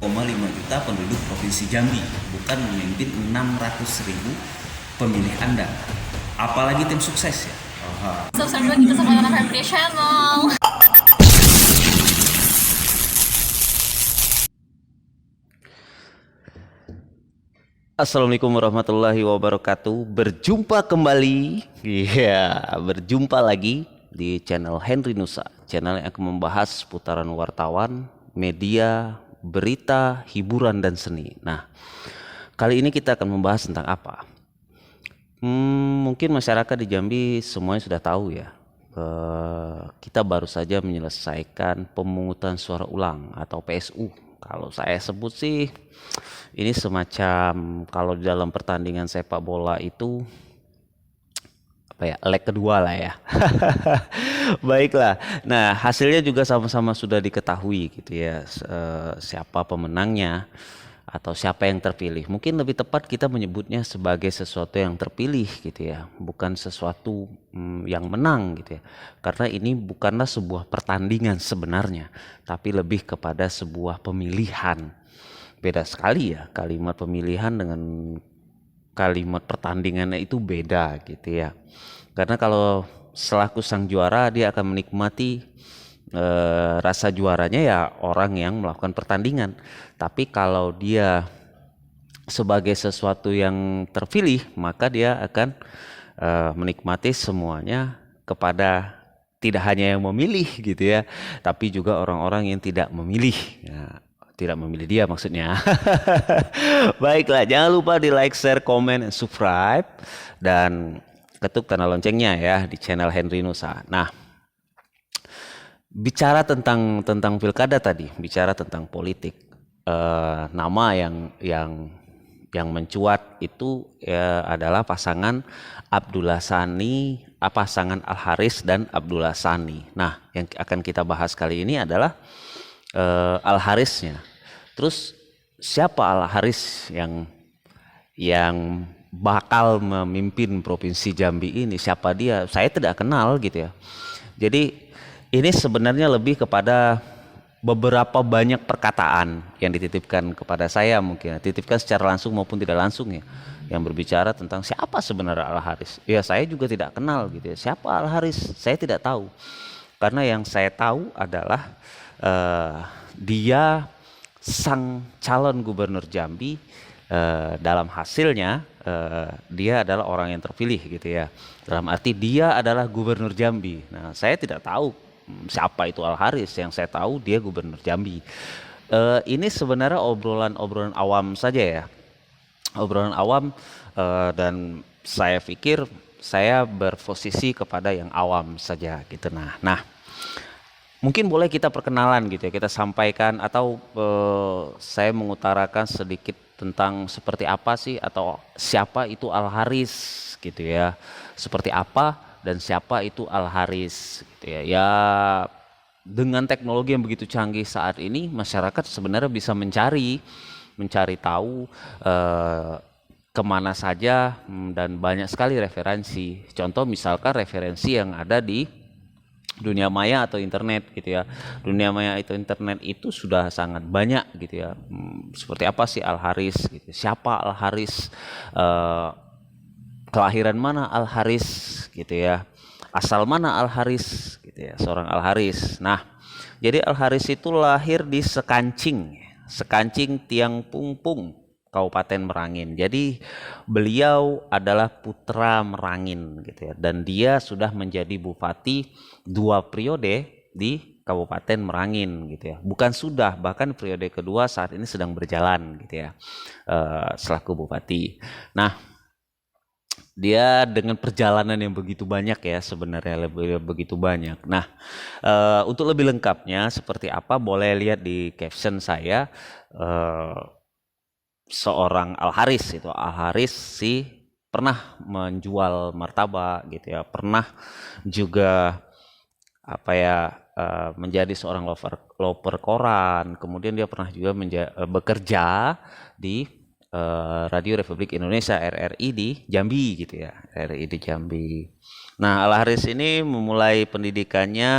juta penduduk Provinsi Jambi, bukan memimpin 600.000 pemilih Anda. Apalagi tim sukses ya. Subscribe juga kita sama Nana Family Channel. Assalamualaikum warahmatullahi wabarakatuh. Berjumpa kembali, berjumpa lagi di channel Henry Nusa, channel yang akan membahas putaran wartawan, media, berita, hiburan dan seni. Nah, kali ini kita akan membahas tentang apa? Mungkin masyarakat di Jambi semuanya sudah tahu ya. Kita baru saja menyelesaikan pemungutan suara ulang atau PSU. Kalau saya sebut sih ini semacam kalau di dalam pertandingan sepak bola itu apa ya, leg kedua lah ya. Baiklah. Nah, hasilnya juga sama-sama sudah diketahui gitu ya, siapa pemenangnya atau siapa yang terpilih. Mungkin lebih tepat kita menyebutnya sebagai sesuatu yang terpilih gitu ya, bukan sesuatu yang menang gitu ya. Karena ini bukanlah sebuah pertandingan sebenarnya, tapi lebih kepada sebuah pemilihan. Beda sekali ya, kalimat pemilihan dengan kalimat pertandingannya itu beda gitu ya. Karena kalau selaku sang juara dia akan menikmati rasa juaranya ya orang yang melakukan pertandingan. Tapi kalau dia sebagai sesuatu yang terpilih, maka dia akan menikmati semuanya kepada tidak hanya yang memilih gitu ya, tapi juga orang-orang yang tidak memilih. Ya, tidak memilih dia maksudnya. Baiklah, jangan lupa di like, share, komen, dan subscribe, dan ketuk tanda loncengnya ya di channel Henry Nusa. Nah, bicara tentang pilkada tadi, bicara tentang politik, nama yang mencuat itu ya adalah pasangan Abdullah Sani, pasangan Al Haris dan Abdullah Sani. Nah, yang akan kita bahas kali ini adalah Al Harisnya. Terus siapa Al Haris yang bakal memimpin Provinsi Jambi ini? Siapa dia? Saya tidak kenal gitu ya. Jadi ini sebenarnya lebih kepada beberapa banyak perkataan yang dititipkan kepada saya, mungkin dititipkan secara langsung maupun tidak langsung ya, yang berbicara tentang siapa sebenarnya Al Haris. Ya saya juga tidak kenal gitu ya. Siapa Al Haris? Saya tidak tahu. Karena yang saya tahu adalah dia sang calon gubernur Jambi. Dalam hasilnya dia adalah orang yang terpilih gitu ya. Dalam arti dia adalah gubernur Jambi. Nah, saya tidak tahu siapa itu Al Haris. Yang saya tahu dia gubernur Jambi. Ini sebenarnya obrolan awam saja ya, obrolan awam, dan saya pikir saya berposisi kepada yang awam saja gitu. Nah, mungkin boleh kita perkenalan gitu ya, kita sampaikan atau saya mengutarakan sedikit tentang seperti apa sih atau siapa itu Al Haris gitu ya, seperti apa dan siapa itu Al Haris gitu ya. Ya, dengan teknologi yang begitu canggih saat ini, masyarakat sebenarnya bisa mencari tahu kemana saja, dan banyak sekali referensi. Contoh misalkan referensi yang ada di dunia maya atau internet gitu ya. Dunia maya atau internet itu sudah sangat banyak gitu ya. Seperti apa sih Al Haris gitu. Siapa Al Haris? Kelahiran mana Al Haris gitu ya. Asal mana Al Haris gitu ya. Seorang Al Haris. Nah, jadi Al Haris itu lahir di Sekancing Tiang Pungpung, Kabupaten Merangin. Jadi beliau adalah putra Merangin gitu ya, dan dia sudah menjadi bupati 2 periode di Kabupaten Merangin gitu ya. Bukan sudah, bahkan periode kedua saat ini sedang berjalan gitu ya, selaku bupati. Nah, dia dengan perjalanan yang begitu banyak ya, sebenarnya begitu banyak. Nah, untuk lebih lengkapnya seperti apa boleh lihat di caption saya. Seorang Al Haris itu, Al Haris sih pernah menjual martabak gitu ya, pernah juga apa ya, menjadi seorang loper koran. Kemudian dia pernah juga bekerja di Radio Republik Indonesia RRI di Jambi gitu ya, RRI di Jambi. Nah, Al Haris ini memulai pendidikannya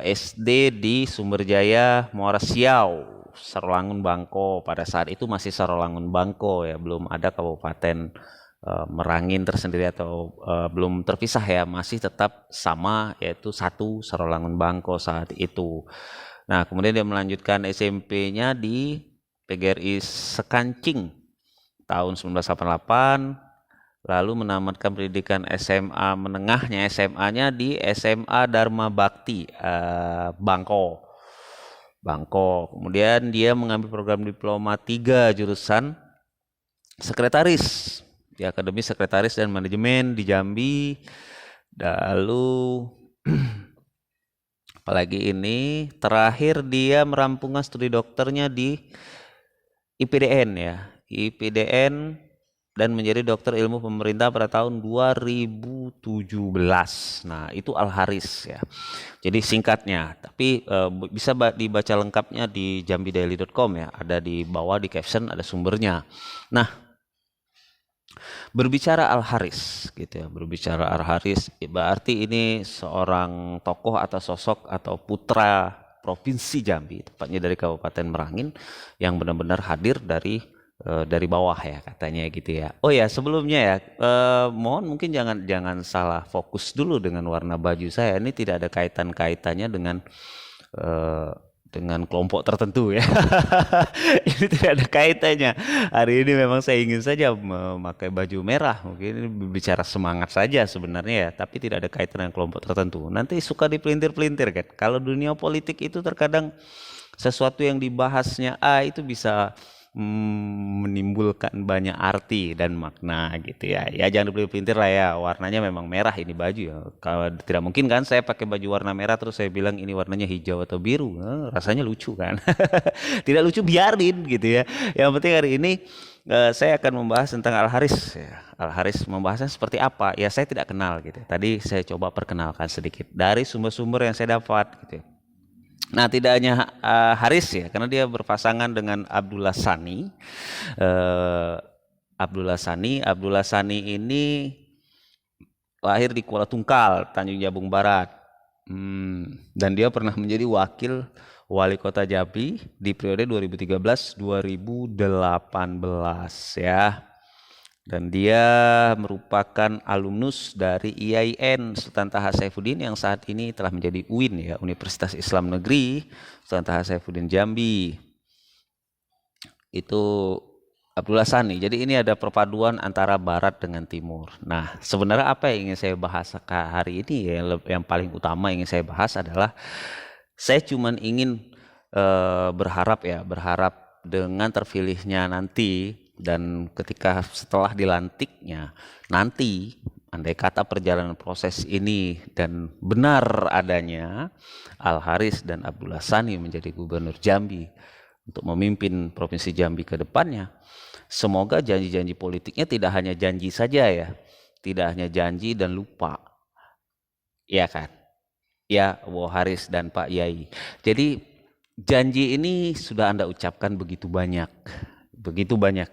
SD di Sumberjaya, Muara Siau Sarolangun Bangko. Pada saat itu masih Sarolangun Bangko ya, belum ada Kabupaten Merangin tersendiri atau belum terpisah ya, masih tetap sama yaitu satu Sarolangun Bangko saat itu. Nah, kemudian dia melanjutkan SMP-nya di PGRI Sekancing tahun 1988, lalu menamatkan pendidikan SMA menengahnya, SMA-nya di SMA Dharma Bakti Bangko. Kemudian dia mengambil program diploma 3 jurusan sekretaris di Akademi Sekretaris dan Manajemen di Jambi. Lalu apalagi ini terakhir dia merampungkan studi dokternya di IPDN ya, IPDN, dan menjadi dokter ilmu pemerintah pada tahun 2017. Nah, itu Al Haris ya. Jadi singkatnya, tapi bisa dibaca lengkapnya di jambidaily.com ya, ada di bawah di caption ada sumbernya. Nah, berbicara Al Haris gitu ya, berbicara Al Haris berarti ini seorang tokoh atau sosok atau putra Provinsi Jambi, tepatnya dari Kabupaten Merangin, yang benar-benar hadir dari bawah ya katanya gitu ya. Oh ya, sebelumnya ya mohon mungkin jangan salah fokus dulu dengan warna baju saya. Ini tidak ada kaitannya dengan kelompok tertentu ya. Ini tidak ada kaitannya. Hari ini memang saya ingin saja memakai baju merah. Mungkin ini bicara semangat saja sebenarnya ya, tapi tidak ada kaitan dengan kelompok tertentu. Nanti suka dipelintir-pelintir kan. Kalau dunia politik itu terkadang sesuatu yang dibahasnya itu bisa menimbulkan banyak arti dan makna gitu ya. Ya jangan dipelintir lah ya, warnanya memang merah ini baju ya. Kalau tidak mungkin kan saya pakai baju warna merah terus saya bilang ini warnanya hijau atau biru. Rasanya lucu kan. Tidak lucu biarin gitu ya. Yang penting hari ini saya akan membahas tentang Al Haris ya. Al Haris membahasnya seperti apa? Ya saya tidak kenal gitu. Tadi saya coba perkenalkan sedikit dari sumber-sumber yang saya dapat gitu ya. Nah, tidak hanya Haris ya, karena dia berpasangan dengan Abdullah Sani. Abdullah Sani ini lahir di Kuala Tungkal, Tanjung Jabung Barat. Dan dia pernah menjadi wakil wali kota Jambi di periode 2013-2018 ya. Dan dia merupakan alumnus dari IAIN Sultan Taha Saifuddin yang saat ini telah menjadi UIN ya, Universitas Islam Negeri Sultan Taha Saifuddin Jambi. Itu Abdullah Sani. Jadi ini ada perpaduan antara barat dengan timur. Nah, sebenarnya apa yang ingin saya bahas hari ini ya, yang paling utama yang ingin saya bahas adalah saya cuman ingin berharap dengan terpilihnya nanti dan ketika setelah dilantiknya nanti, andai kata perjalanan proses ini dan benar adanya Al Haris dan Abdullah Sani menjadi gubernur Jambi untuk memimpin Provinsi Jambi ke depannya, semoga janji-janji politiknya tidak hanya janji saja ya, tidak hanya janji dan lupa, ya kan? Ya, Wo Haris dan Pak Yai. Jadi janji ini sudah Anda ucapkan begitu banyak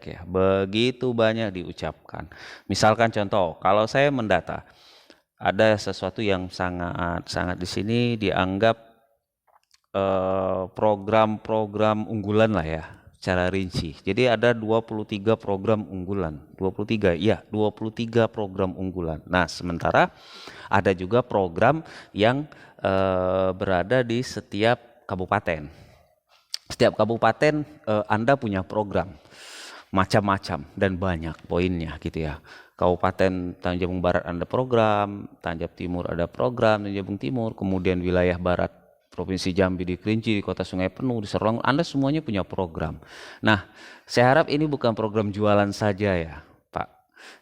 ya, begitu banyak diucapkan. Misalkan contoh, kalau saya mendata ada sesuatu yang sangat di sini dianggap program-program unggulan lah ya, secara rinci. Jadi ada 23 program unggulan, 23 program unggulan. Nah, sementara ada juga program yang berada di setiap kabupaten. Setiap kabupaten Anda punya program macam-macam dan banyak poinnya gitu ya. Kabupaten Tanjung Jabung Barat ada program, Tanjab Timur ada program, Tanjung Jabung Timur, kemudian wilayah barat Provinsi Jambi di Kerinci, di Kota Sungai Penuh, di Sarolangun, Anda semuanya punya program. Nah, saya harap ini bukan program jualan saja ya, Pak.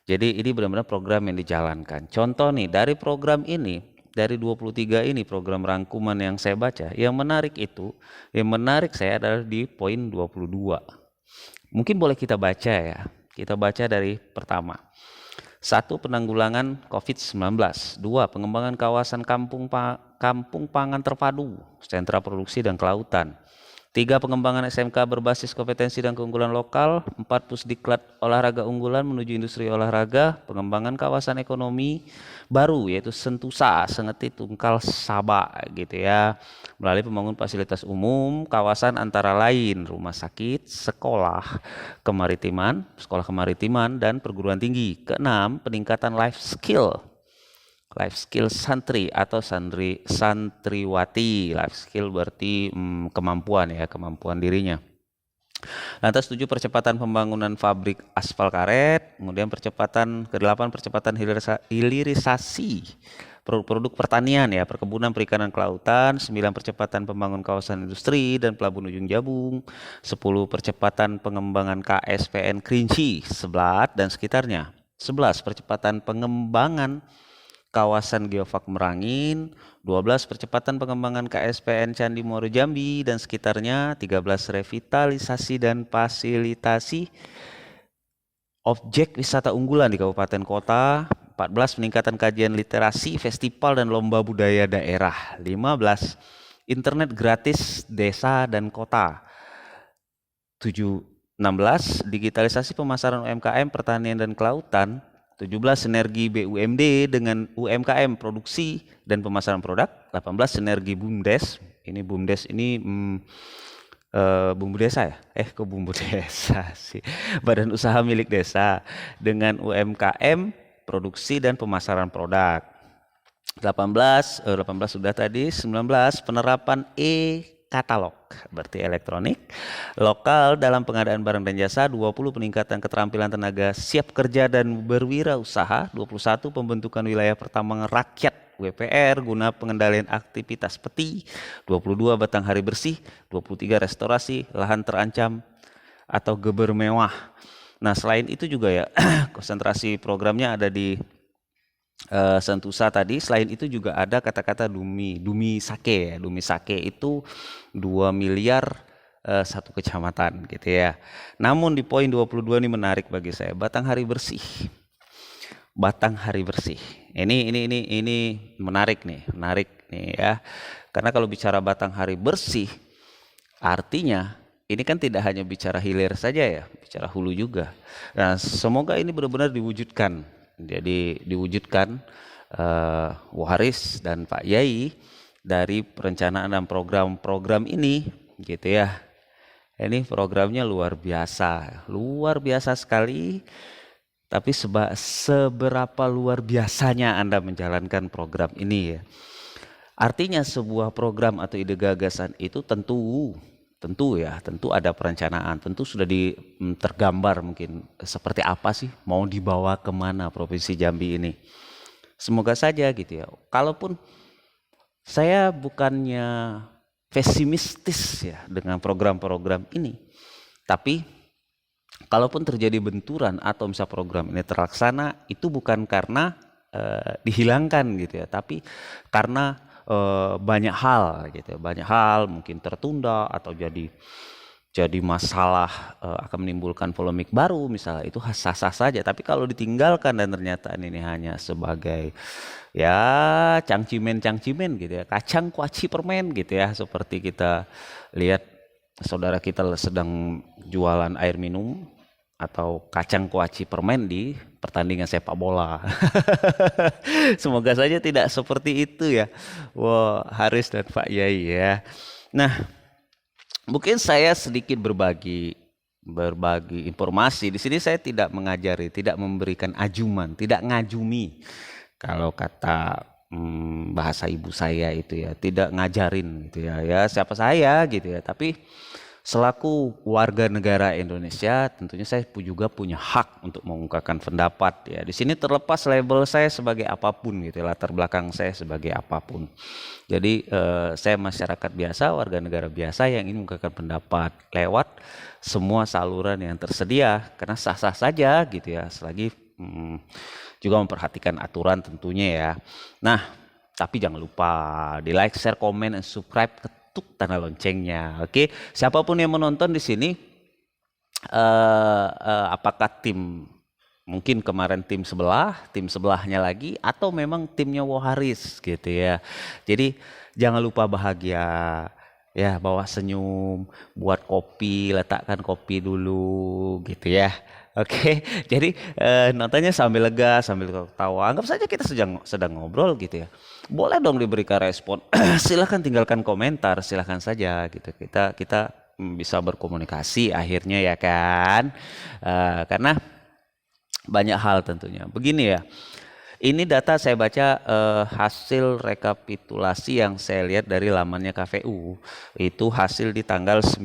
Jadi ini benar-benar program yang dijalankan. Contoh nih, dari program ini, dari 23 ini program rangkuman yang saya baca, yang menarik saya adalah di poin 22. Mungkin boleh kita baca ya. Kita baca dari pertama. 1. Penanggulangan COVID-19. 2. Pengembangan kawasan kampung pangan terpadu, sentra produksi dan kelautan. 3. Pengembangan SMK berbasis kompetensi dan keunggulan lokal. 4. Pusdiklat olahraga unggulan menuju industri olahraga. Pengembangan kawasan ekonomi baru yaitu Sentusa, Sengeti, Tungkal, Saba gitu ya. Melalui pembangunan fasilitas umum kawasan antara lain rumah sakit, sekolah kemaritiman dan perguruan tinggi. 6. Peningkatan life skill santri atau santriwati. Life skill berarti kemampuan dirinya. Lantas 7. Percepatan pembangunan pabrik aspal karet. Kemudian ke-8 percepatan hilirisasi produk-produk pertanian ya, perkebunan, perikanan, kelautan. 9. Percepatan pembangunan kawasan industri dan pelabuhan ujung Jabung. 10. Percepatan pengembangan KSPN Kerinci, Seblat dan sekitarnya. 11. Percepatan pengembangan kawasan Geofak Merangin. 12. Percepatan pengembangan KSPN Candi Muaro Jambi dan sekitarnya. 13. Revitalisasi dan fasilitasi objek wisata unggulan di kabupaten kota. 14. Peningkatan kajian literasi, festival dan lomba budaya daerah. 15. Internet gratis desa dan kota. 16. Digitalisasi pemasaran UMKM, pertanian dan kelautan. 17. Sinergi BUMD dengan UMKM, produksi dan pemasaran produk. 18. Sinergi BUMDes. Ini BUMDes ini bumbu desa ya? Kok bumbu desa sih? Badan usaha milik desa dengan UMKM, produksi dan pemasaran produk. 18 sudah tadi. 19. Penerapan katalog berarti elektronik lokal dalam pengadaan barang dan jasa. 20. Peningkatan keterampilan tenaga siap kerja dan berwirausaha. 21. Pembentukan wilayah pertambangan rakyat WPR guna pengendalian aktivitas peti. 22. Batanghari bersih. 23. Restorasi lahan terancam atau geber mewah. Nah selain itu juga ya konsentrasi programnya ada di Sentusa tadi. Selain itu juga ada kata-kata Dumi Sake. Dumi Sake itu 2 miliar satu kecamatan gitu ya. Namun di poin 22 ini menarik bagi saya. Batanghari bersih. Ini menarik nih ya. Karena kalau bicara Batanghari bersih artinya ini kan tidak hanya bicara hilir saja ya, bicara hulu juga. Nah, semoga ini benar-benar diwujudkan. Jadi diwujudkan Waharis dan Pak Yai dari perencanaan dan program-program ini gitu ya. Ini programnya luar biasa sekali. Tapi seberapa luar biasanya Anda menjalankan program ini ya. Artinya sebuah program atau ide gagasan itu tentu ada perencanaan, tentu sudah tergambar mungkin seperti apa sih mau dibawa kemana Provinsi Jambi ini. Semoga saja gitu ya. Kalaupun saya bukannya pesimistis ya dengan program-program ini, tapi kalaupun terjadi benturan atau misalnya program ini terlaksana, itu bukan karena dihilangkan gitu ya, tapi karena banyak hal mungkin tertunda atau jadi masalah, akan menimbulkan polemik baru misalnya, itu sah-sah saja. Tapi kalau ditinggalkan dan ternyata ini hanya sebagai ya cangcimen gitu ya, kacang kuaci permen gitu ya, seperti kita lihat saudara kita sedang jualan air minum atau kacang kuaci permen di pertandingan sepak bola. Semoga saja tidak seperti itu ya. Wah, Haris dan Pak Yai ya. Nah, mungkin saya sedikit berbagi informasi. Di sini saya tidak mengajari, tidak memberikan ajuman, tidak ngajumi. Kalau kata bahasa ibu saya itu ya, tidak ngajarin gitu ya. Ya siapa saya gitu ya. Tapi selaku warga negara Indonesia, tentunya saya juga punya hak untuk mengungkapkan pendapat ya. Di sini terlepas label saya sebagai apapun gitu, latar belakang saya sebagai apapun. Jadi saya masyarakat biasa, warga negara biasa yang ingin mengungkapkan pendapat lewat semua saluran yang tersedia, karena sah-sah saja gitu ya, selagi juga memperhatikan aturan tentunya ya. Nah, tapi jangan lupa di like, share, komen, dan subscribe, ketuk tanda loncengnya. Oke, siapapun yang menonton di sini, apakah tim mungkin kemarin tim sebelahnya lagi, atau memang timnya Waharis gitu ya. Jadi jangan lupa bahagia, Ya, bawa senyum, buat kopi, letakkan kopi dulu gitu ya. Oke, jadi nontonnya sambil lega, sambil ketawa. Anggap saja kita sedang ngobrol gitu ya. Boleh dong diberikan respon. Silahkan tinggalkan komentar, silahkan saja gitu. Kita bisa berkomunikasi akhirnya ya kan. Karena banyak hal tentunya. Begini ya. Ini data saya baca hasil rekapitulasi yang saya lihat dari lamannya KPU. Itu hasil di tanggal 9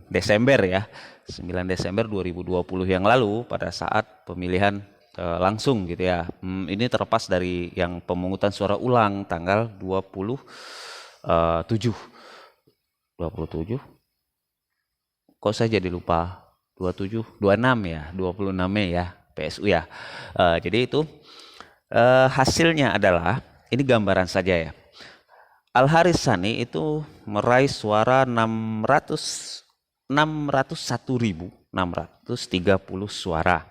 Desember ya. 9 Desember 2020 yang lalu pada saat pemilihan langsung gitu ya. Ini terlepas dari yang pemungutan suara ulang tanggal 27. 27. Kok saya jadi lupa? 27, 26 ya, 26 Mei ya, PSU ya. Jadi itu hasilnya adalah, ini gambaran saja ya. Al-Haris Sani itu meraih suara 601.630 suara.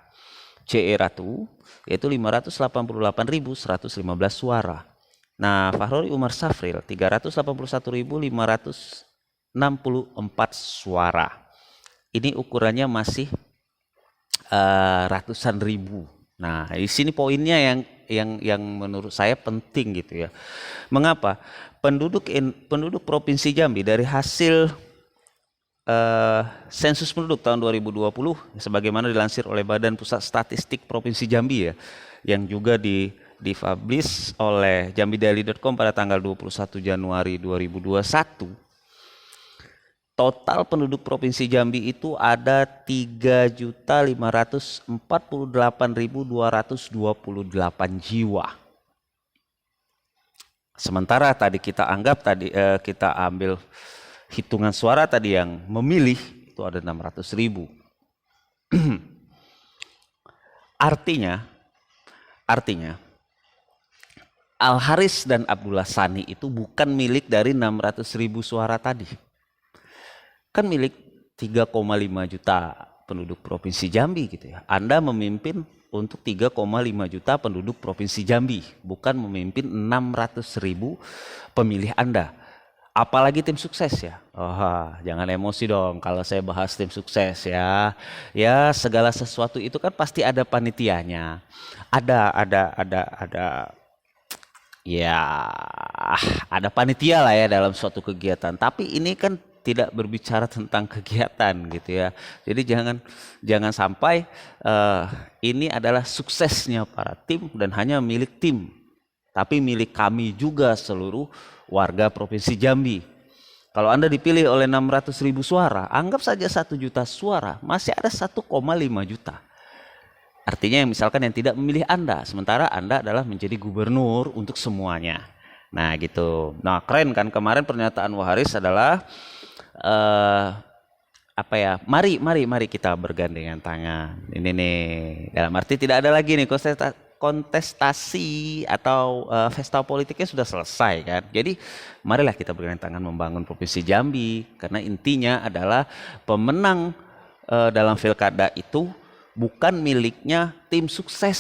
CE Ratu yaitu 588.115 suara. Nah, Fahrori Umar Safril 381.564 suara. Ini ukurannya masih ratusan ribu. Nah, di sini poinnya yang menurut saya penting gitu ya. Mengapa? Penduduk Provinsi Jambi dari hasil sensus penduduk tahun 2020 sebagaimana dilansir oleh Badan Pusat Statistik Provinsi Jambi ya, yang juga dipublish oleh jambidaily.com pada tanggal 21 Januari 2021. Total penduduk Provinsi Jambi itu ada 3.548.228 jiwa. Sementara tadi kita ambil hitungan suara tadi yang memilih itu ada 600.000. Artinya Al-Haris dan Abdullah Sani itu bukan milik dari 600.000 suara tadi. Kan milik 3,5 juta penduduk Provinsi Jambi gitu ya. Anda memimpin untuk 3,5 juta penduduk Provinsi Jambi, bukan memimpin 600.000 pemilih Anda. Apalagi tim sukses ya. Jangan emosi dong kalau saya bahas tim sukses ya. Ya, segala sesuatu itu kan pasti ada panitianya. Ada panitia lah ya dalam suatu kegiatan. Tapi ini kan tidak berbicara tentang kegiatan gitu ya. Jadi jangan sampai ini adalah suksesnya para tim dan hanya milik tim, tapi milik kami juga seluruh warga Provinsi Jambi. Kalau Anda dipilih oleh 600.000 suara, anggap saja 1 juta suara, masih ada 1,5 juta. Artinya misalkan yang tidak memilih Anda, sementara Anda adalah menjadi gubernur untuk semuanya. Nah gitu. Nah keren kan, kemarin pernyataan Waharis adalah mari kita bergandengan tangan. Ini nih, dalam arti tidak ada lagi nih kontestasi atau pesta politiknya sudah selesai kan. Jadi marilah kita bergandengan tangan membangun Provinsi Jambi, karena intinya adalah pemenang dalam pilkada itu bukan miliknya tim sukses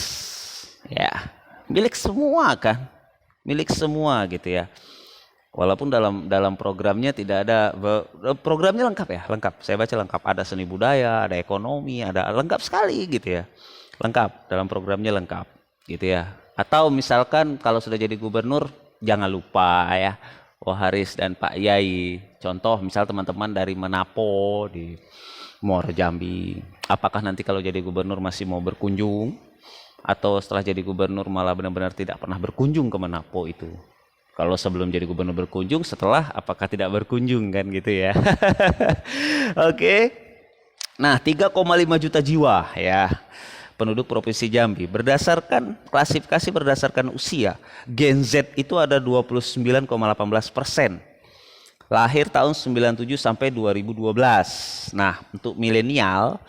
ya, milik semua kan, milik semua gitu ya. Walaupun dalam programnya tidak ada, programnya lengkap ya, lengkap. Saya baca lengkap, ada seni budaya, ada ekonomi, ada lengkap sekali gitu ya. Lengkap, dalam programnya lengkap gitu ya. Atau misalkan kalau sudah jadi gubernur, jangan lupa ya, Waharis dan Pak Yai. Contoh misal teman-teman dari Menapo di Muara Jambi, apakah nanti kalau jadi gubernur masih mau berkunjung? Atau setelah jadi gubernur malah benar-benar tidak pernah berkunjung ke Menapo itu? Kalau sebelum jadi gubernur berkunjung, setelah apakah tidak berkunjung kan gitu ya. Oke. Nah 3,5 juta jiwa ya penduduk Provinsi Jambi. Berdasarkan klasifikasi berdasarkan usia, Gen Z itu ada 29,18%. Lahir tahun 97 sampai 2012. Nah untuk milenial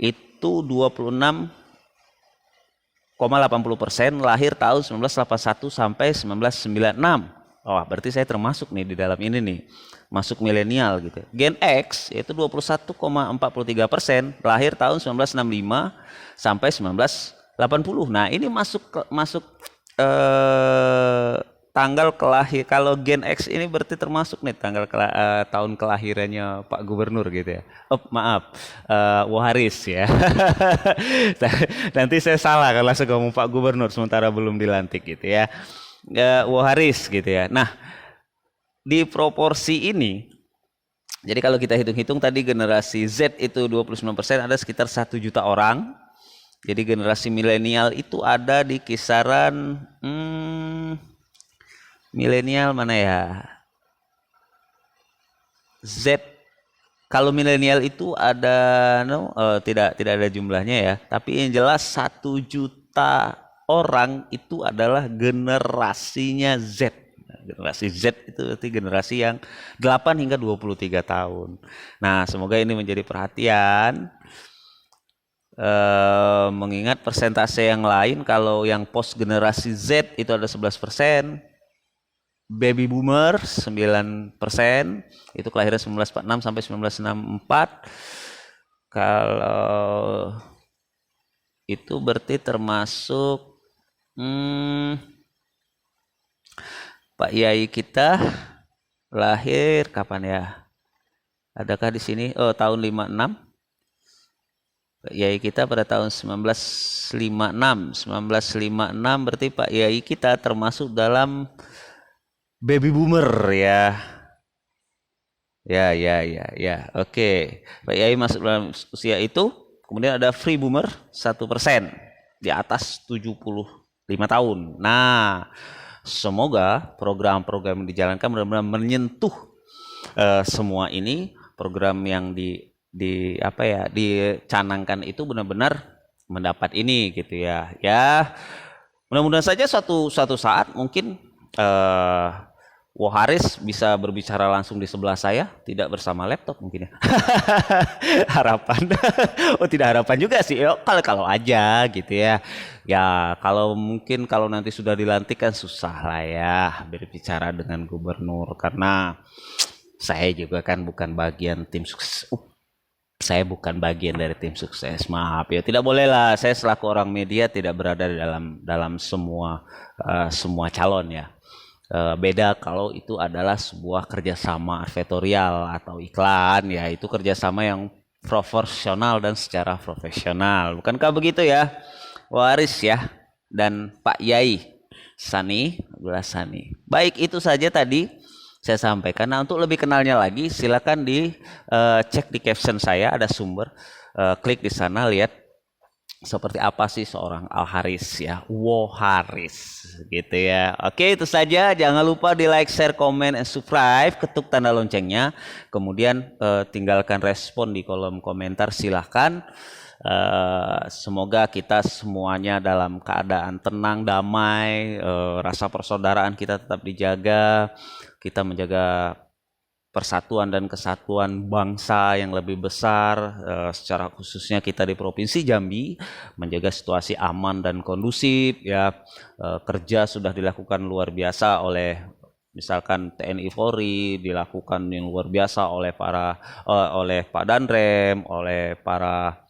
itu 26,80%, lahir tahun 1981 sampai 1996. Oh, berarti saya termasuk nih di dalam ini nih, masuk milenial gitu. Gen X yaitu 21,43%, lahir tahun 1965 sampai 1980. Nah, ini masuk tanggal kalau Gen X ini berarti termasuk nih tahun kelahirannya Pak Gubernur gitu ya. Oh, maaf, Woharis ya. Nanti saya salah kalau langsung ngomong Pak Gubernur sementara belum dilantik gitu ya. Woharis gitu ya. Nah, di proporsi ini, jadi kalau kita hitung-hitung tadi generasi Z itu 29%, ada sekitar 1 juta orang. Jadi generasi milenial itu ada di kisaran milenial mana ya? Z. Kalau milenial itu ada tidak ada jumlahnya ya, tapi yang jelas 1 juta orang itu adalah generasinya Z. Generasi Z itu berarti generasi yang 8 hingga 23 tahun. Nah, semoga ini menjadi perhatian. Mengingat persentase yang lain, kalau yang post generasi Z itu ada 11%, baby boomer 9%, itu kelahiran 1946 sampai 1964. Kalau itu berarti termasuk Pak Yai kita lahir kapan ya? Adakah di sini? Oh, tahun 56. Pak Yai kita pada tahun 1956 berarti Pak Yai kita termasuk dalam baby boomer ya. Ya. Oke. Pak Yai masuk dalam usia itu. Kemudian ada free boomer 1% di atas 75 tahun. Nah, semoga program-program yang dijalankan benar-benar menyentuh semua ini. Program yang dicanangkan itu benar-benar mendapat ini gitu ya. Ya, mudah-mudahan saja suatu saat mungkin Woharis bisa berbicara langsung di sebelah saya, tidak bersama laptop mungkin ya. Harapan. Oh, tidak harapan juga sih. Kalau aja gitu ya. Ya, kalau nanti sudah dilantik kan susah lah ya berbicara dengan gubernur, karena saya juga kan bukan bagian tim sukses. Saya bukan bagian dari tim sukses, maaf ya, tidak boleh lah. Saya selaku orang media tidak berada di dalam semua calon ya. Beda kalau itu adalah sebuah kerjasama advertorial atau iklan ya, itu kerjasama yang proporsional dan secara profesional, bukankah begitu ya, Waris ya dan Pak Yai Abdullah Sani. Baik, itu saja tadi saya sampaikan. Nah, untuk lebih kenalnya lagi silakan cek di caption saya, ada sumber, klik di sana, lihat seperti apa sih seorang Al-Haris ya, Woharis gitu ya. Oke, itu saja. Jangan lupa di like, share, komen, and subscribe, ketuk tanda loncengnya, kemudian tinggalkan respon di kolom komentar, silahkan. Semoga kita semuanya dalam keadaan tenang, damai, rasa persaudaraan kita tetap dijaga, kita menjaga persatuan dan kesatuan bangsa yang lebih besar, secara khususnya kita di Provinsi Jambi menjaga situasi aman dan kondusif ya. Kerja sudah dilakukan luar biasa oleh misalkan TNI Polri, dilakukan yang luar biasa oleh Pak Danrem, oleh para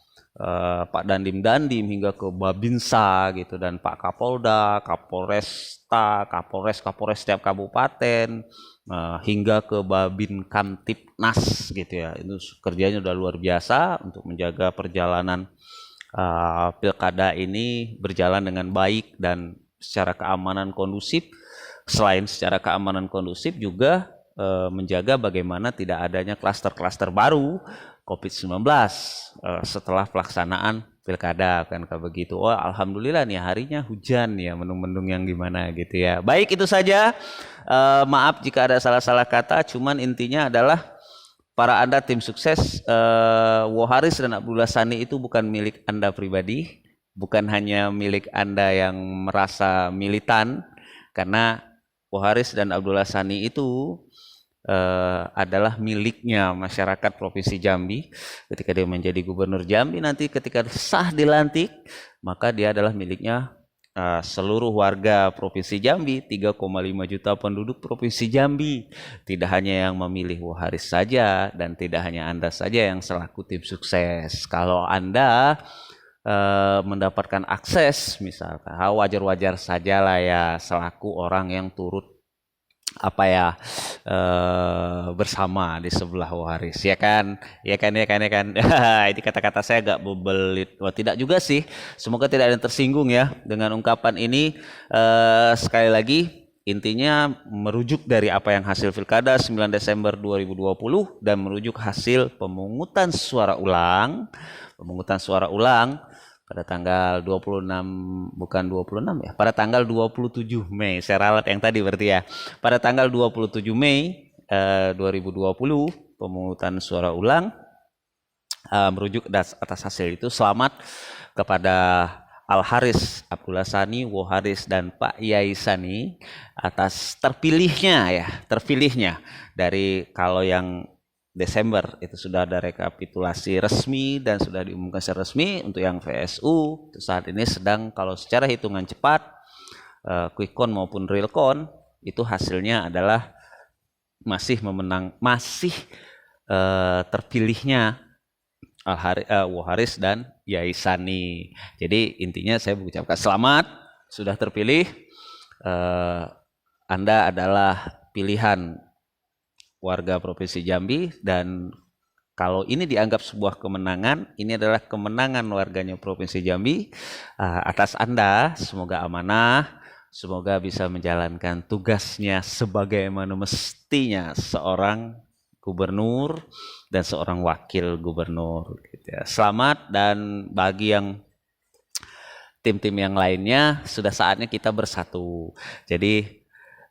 Pak Dandim hingga ke Babinsa gitu, dan Pak Kapolda, Kapolres setiap kabupaten, hingga ke Babin Kamtipnas gitu ya. Itu kerjanya udah luar biasa untuk menjaga perjalanan pilkada ini berjalan dengan baik dan secara keamanan kondusif. Selain secara keamanan kondusif juga menjaga bagaimana tidak adanya klaster-klaster baru COVID-19 setelah pelaksanaan pilkada, kan begitu. Oh, alhamdulillah nih harinya hujan ya, mendung-mendung yang gimana gitu ya. Baik, itu saja. Maaf jika ada salah-salah kata, cuman intinya adalah para Anda tim sukses, Woharis dan Abdullah Sani itu bukan milik Anda pribadi, bukan hanya milik Anda yang merasa militan, karena Woharis dan Abdullah Sani itu adalah miliknya masyarakat Provinsi Jambi. Ketika dia menjadi gubernur Jambi, nanti ketika sah dilantik, maka dia adalah miliknya seluruh warga Provinsi Jambi, 3,5 juta penduduk Provinsi Jambi. Tidak hanya yang memilih Woharis saja, dan tidak hanya Anda saja yang selaku tim sukses. Kalau Anda mendapatkan akses misalkan, wajar-wajar saja lah ya, selaku orang yang turut apa ya, bersama di sebelah waris, ya kan, ya kan, ya kan, ya kan. Ini kata-kata saya agak bebelit, wah tidak juga sih, semoga tidak ada yang tersinggung ya dengan ungkapan ini. Sekali lagi intinya merujuk dari apa yang hasil Pilkada 9 Desember 2020 dan merujuk hasil pemungutan suara ulang pada tanggal 26, bukan 26 ya, pada tanggal 27 Mei. Saya ralat yang tadi berarti ya. Pada tanggal 27 Mei 2020 pemungutan suara ulang, merujuk atas hasil itu. Selamat kepada Al Haris Abdullah Sani, Woharis dan Pak Yai Sani atas terpilihnya dari, kalau yang Desember itu sudah ada rekapitulasi resmi dan sudah diumumkan secara resmi. Untuk yang VSU saat ini sedang, kalau secara hitungan cepat, quick count maupun real count, itu hasilnya adalah masih terpilihnya Woharis dan Yai Sani. Jadi intinya saya mengucapkan selamat, sudah terpilih. Anda adalah pilihan warga Provinsi Jambi, dan kalau ini dianggap sebuah kemenangan, ini adalah kemenangan warganya Provinsi Jambi atas Anda. Semoga amanah, semoga bisa menjalankan tugasnya sebagaimana mestinya seorang gubernur dan seorang wakil gubernur gitu ya. Selamat, dan bagi yang tim-tim yang lainnya, sudah saatnya kita bersatu. Jadi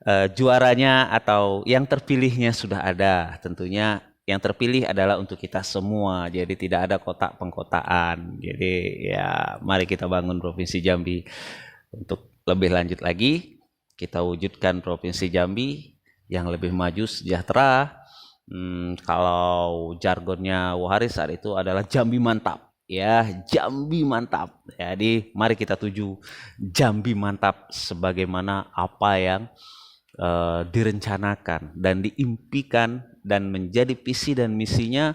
juaranya atau yang terpilihnya sudah ada. Tentunya yang terpilih adalah untuk kita semua. Jadi tidak ada kotak pengkotaan. Jadi ya mari kita bangun Provinsi Jambi untuk lebih lanjut lagi. Kita wujudkan Provinsi Jambi yang lebih maju, sejahtera. Kalau jargonnya Woharis saat itu adalah Jambi mantap. Ya, Jambi mantap. Jadi mari kita tuju Jambi mantap sebagaimana apa yang direncanakan dan diimpikan dan menjadi visi dan misinya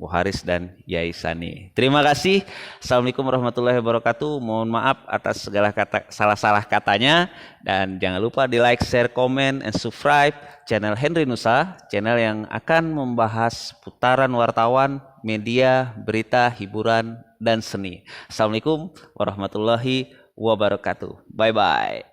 Woharis dan Yai Sani. Terima kasih. Assalamualaikum warahmatullahi wabarakatuh. Mohon maaf atas segala salah-salah katanya, dan jangan lupa di like, share, komen, and subscribe channel Henry Nusa, channel yang akan membahas putaran wartawan, media, berita, hiburan, dan seni. Assalamualaikum warahmatullahi wabarakatuh. Bye-bye.